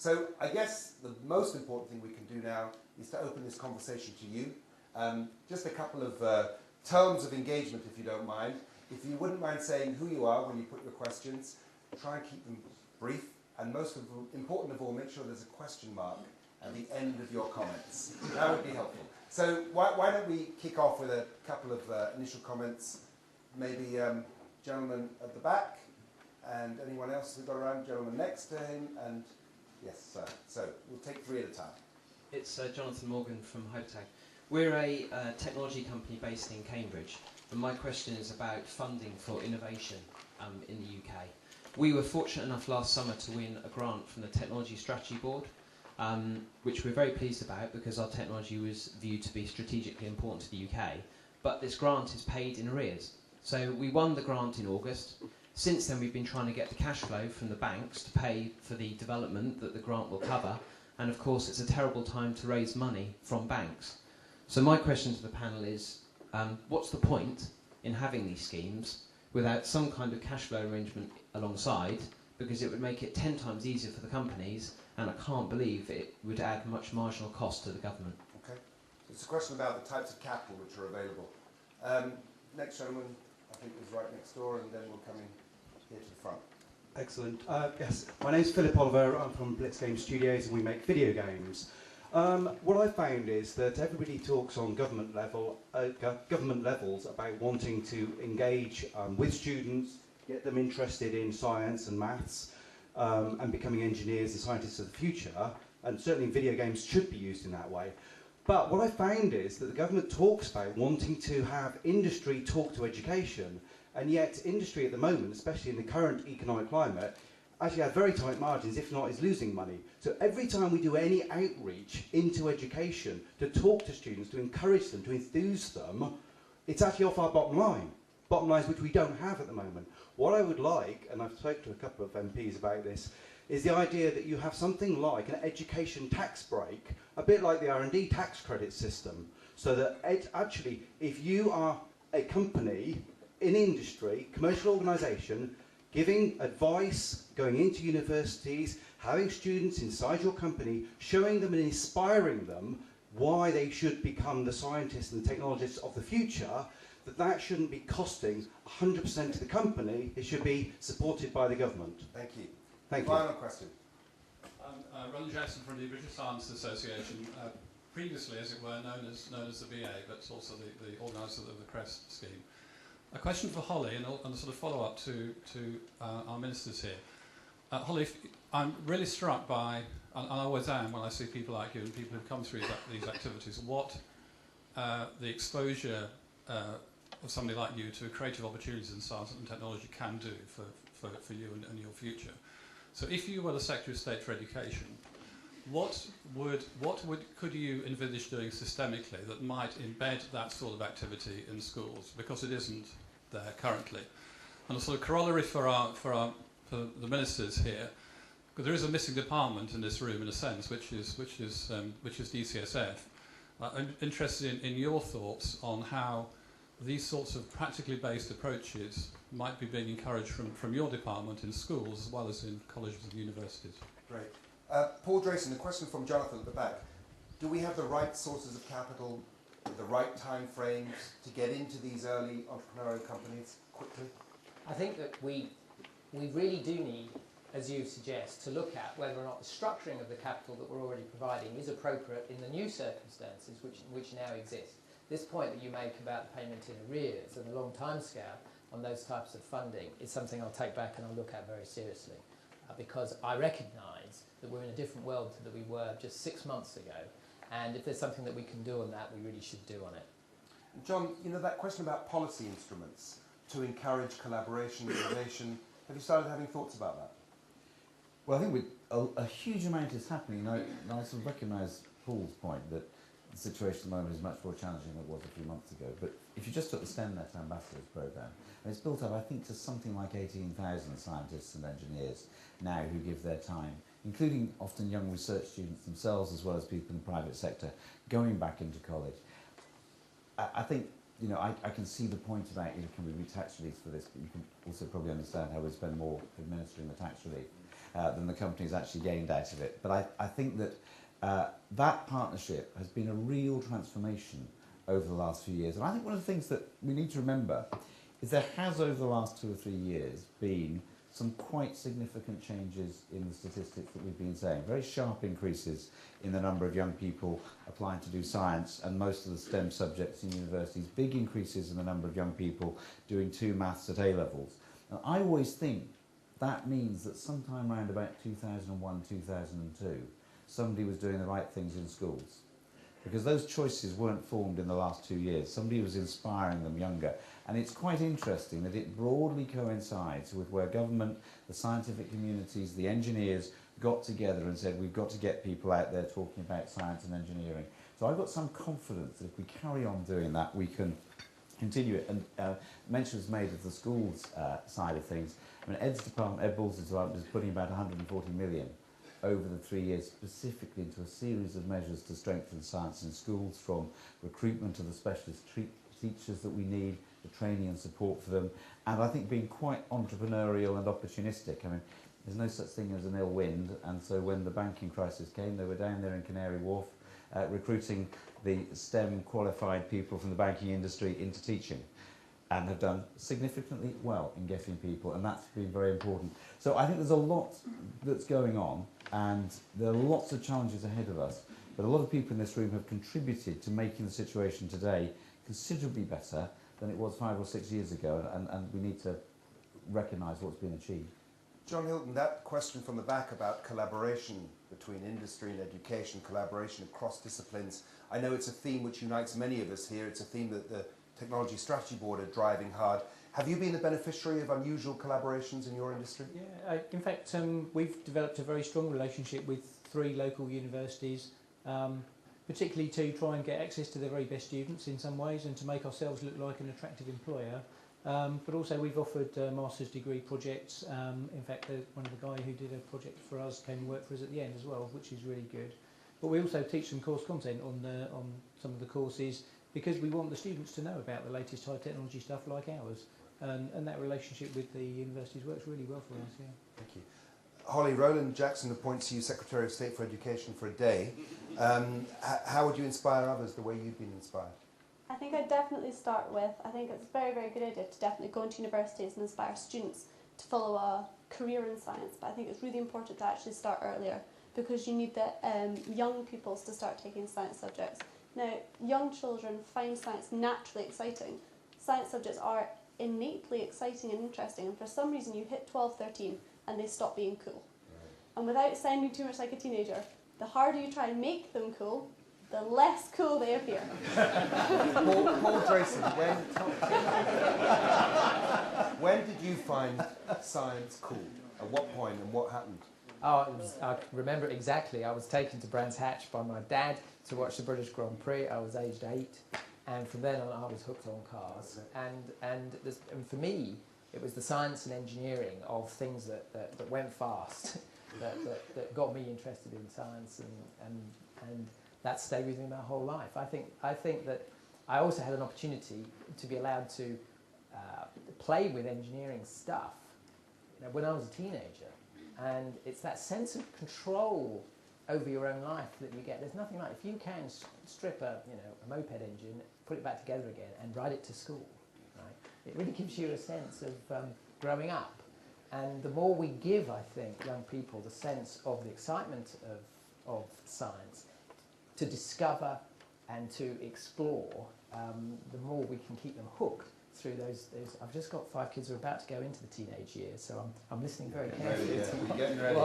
So I guess the most important thing we can do now is to open this conversation to you. Just a couple of terms of engagement, if you don't mind. If you wouldn't mind saying who you are when you put your questions, try and keep them brief, and important of all, make sure there's a question mark at the end of your comments. That would be helpful. So why don't we kick off with a couple of initial comments. Maybe gentleman at the back, and anyone else who's got around, gentleman next to him, and yes, sir. So we'll take three at a time. It's Jonathan Morgan from Hypertag. We're a technology company based in Cambridge, and my question is about funding for innovation in the UK. We were fortunate enough last summer to win a grant from the Technology Strategy Board, which we're very pleased about because our technology was viewed to be strategically important to the UK. But this grant is paid in arrears. So we won the grant in August. Since then, we've been trying to get the cash flow from the banks to pay for the development that the grant will cover. And of course, it's a terrible time to raise money from banks. So my question to the panel is, what's the point in having these schemes without some kind of cash flow arrangement alongside? Because it would make it 10 times easier for the companies, and I can't believe it would add much marginal cost to the government. Okay. So it's a question about the types of capital which are available. Next gentleman, I think, was right next door, and then we'll come in here to the front. Excellent. Yes, my name's Philip Oliver. I'm from Blitz Game Studios, and we make video games. What I found is that everybody talks on government levels about wanting to engage with students, get them interested in science and maths, and becoming engineers and scientists of the future, and certainly video games should be used in that way. But what I found is that the government talks about wanting to have industry talk to education, and yet industry at the moment, especially in the current economic climate, actually has very tight margins, if not is losing money. So every time we do any outreach into education to talk to students, to encourage them, to enthuse them, it's actually off our bottom lines which we don't have at the moment. What I would like, and I've spoken to a couple of MPs about this, is the idea that you have something like an education tax break, a bit like the R&D tax credit system, so that actually, if you are a company in industry, commercial organisation, giving advice, going into universities, having students inside your company, showing them and inspiring them why they should become the scientists and the technologists of the future, that shouldn't be costing 100% to the company, it should be supported by the government. Thank you. Thank you. Final question. Ron Jackson from the British Science Association, previously, as it were, known as the BA, but also the organiser of the CREST scheme. A question for Holly, and a sort of follow-up to our ministers here. Holly, I'm really struck by, and I always am when I see people like you and people who come through these activities, what the exposure of somebody like you to creative opportunities in science and technology can do for you and your future. So if you were the Secretary of State for Education, what could you envisage doing systemically that might embed that sort of activity in schools, because it isn't there currently? And a sort of corollary for the ministers here, because there is a missing department in this room in a sense, which is DCSF. I'm interested in your thoughts on how these sorts of practically based approaches might be being encouraged from your department in schools as well as in colleges and universities. Great. Paul Drayson, a question from Jonathan at the back. Do we have the right sources of capital, the right time frames to get into these early entrepreneurial companies quickly? I think that we really do need, as you suggest, to look at whether or not the structuring of the capital that we're already providing is appropriate in the new circumstances which now exist. This point that you make about the payment in arrears and the long time scale on those types of funding is something I'll take back and I'll look at very seriously, because I recognise that we're in a different world to that we were just 6 months ago, and if there's something that we can do on that, we really should do on it. John, you know, that question about policy instruments to encourage collaboration, innovation, have you started having thoughts about that? Well, I think a huge amount is happening. I sort of recognise Paul's point that the situation at the moment is much more challenging than it was a few months ago. But if you just took the STEMnet Ambassadors Programme, and it's built up, I think, to something like 18,000 scientists and engineers now who give their time, including often young research students themselves as well as people in the private sector, going back into college. I think, you know, I can see the point about, you know, can we be tax relief for this, but you can also probably understand how we spend more administering the tax relief. than the company's actually gained out of it. But I think that that partnership has been a real transformation over the last few years. And I think one of the things that we need to remember is there has, over the last 2 or 3 years, been some quite significant changes in the statistics that we've been saying. Very sharp increases in the number of young people applying to do science and most of the STEM subjects in universities. Big increases in the number of young people doing 2 maths at A-levels. And I always think that means that sometime around about 2001, 2002, somebody was doing the right things in schools. Because those choices weren't formed in the last 2 years. Somebody was inspiring them younger. And it's quite interesting that it broadly coincides with where government, the scientific communities, the engineers got together and said, we've got to get people out there talking about science and engineering. So I've got some confidence that if we carry on doing that, we can continue it. And mention was made of the schools side of things. I mean, Ed's department, Ed Ball's department, is putting about 140 million over the 3 years specifically into a series of measures to strengthen science in schools, from recruitment of the specialist teachers that we need, the training and support for them, and I think being quite entrepreneurial and opportunistic. I mean, there's no such thing as an ill wind, and so when the banking crisis came, they were down there in Canary Wharf recruiting the STEM qualified people from the banking industry into teaching, and have done significantly well in getting people, and that's been very important. So I think there's a lot that's going on, and there are lots of challenges ahead of us, but a lot of people in this room have contributed to making the situation today considerably better than it was 5 or 6 years ago, and we need to recognise what's been achieved. John Hilton, that question from the back about collaboration between industry and education, collaboration across disciplines, I know it's a theme which unites many of us here. It's a theme that the Technology Strategy Board are driving hard. Have you been a beneficiary of unusual collaborations in your industry? Yeah, in fact, we've developed a very strong relationship with 3 local universities, particularly to try and get access to the very best students in some ways and to make ourselves look like an attractive employer. But also we've offered master's degree projects. In fact, one of the guys who did a project for us came and worked for us at the end as well, which is really good. But we also teach some course content on some of the courses, because we want the students to know about the latest high technology stuff like ours. And that relationship with the universities works really well for us, yeah. Thank you. Holly, Roland Jackson appoints you Secretary of State for Education for a day. How would you inspire others the way you've been inspired? I think I'd definitely start with, I think it's a very, very good idea to definitely go into universities and inspire students to follow a career in science. But I think it's really important to actually start earlier, because you need the young pupils to start taking science subjects. Now, young children find science naturally exciting. Science subjects are innately exciting and interesting, and for some reason you hit 12, 13 and they stop being cool. And without sounding too much like a teenager, the harder you try and make them cool, the less cool they appear. Paul Drayson, when did you find science cool? At what point and what happened? Oh, I remember it exactly. I was taken to Brands Hatch by my dad to watch the British Grand Prix. I was aged 8, and from then on I was hooked on cars. And for me, it was the science and engineering of things that went fast that got me interested in science, and that stayed with me my whole life. I think that I also had an opportunity to be allowed to play with engineering stuff, when I was a teenager. And it's that sense of control over your own life that you get. There's nothing like, if you can strip a moped engine, put it back together again and ride it to school, right? It really gives you a sense of growing up. And the more we give, I think, young people the sense of the excitement of science, to discover and to explore, the more we can keep them hooked through those. I've just got 5 kids who are about to go into the teenage years, so I'm listening very carefully. Getting ready.